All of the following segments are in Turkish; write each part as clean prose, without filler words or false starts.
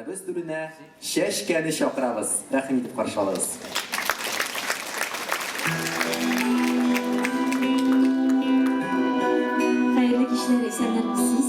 Biz türüne şeşkeni şakırabız. Rahim edip karşılarız. Hayırlı kişiler, esenler misiniz?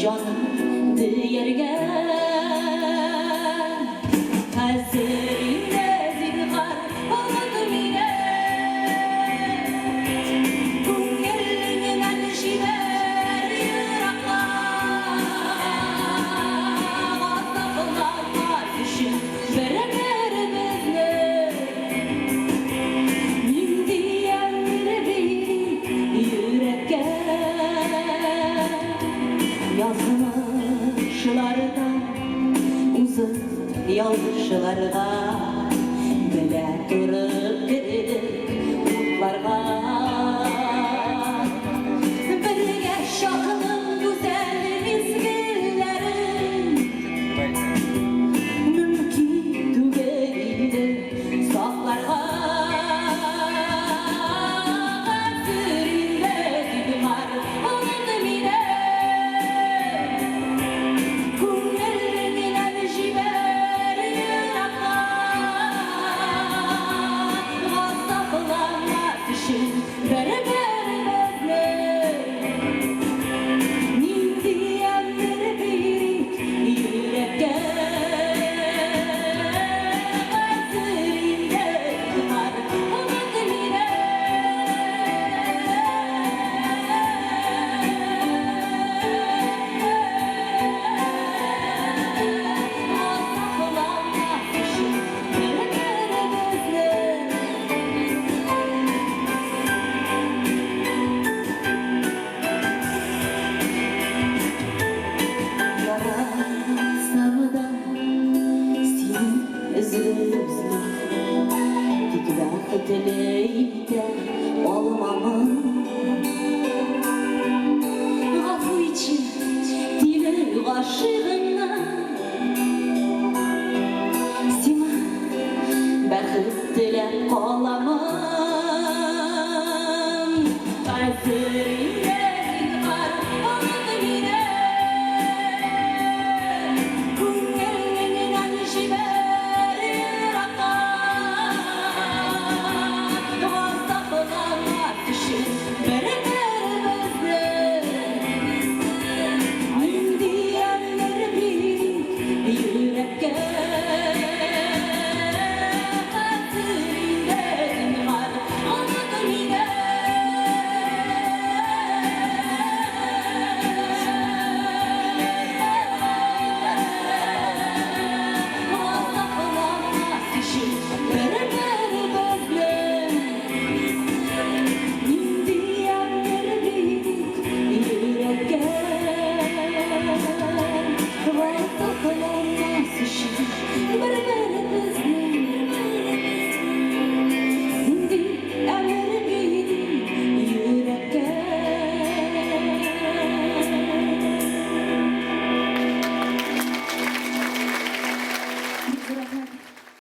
Canım diyergen hazırında zinhar oldu yine bu yerlerinden şiver yıraklar Mustafalar düşün veremerimizle min diyenleri bir yürekken yazmışlarda uzun yalışlarda melek durup girdi umutlarga birge şakının güzel mizgillerin mümkün tügeydi saflarga hazırında dinmar oldu mine Dileyde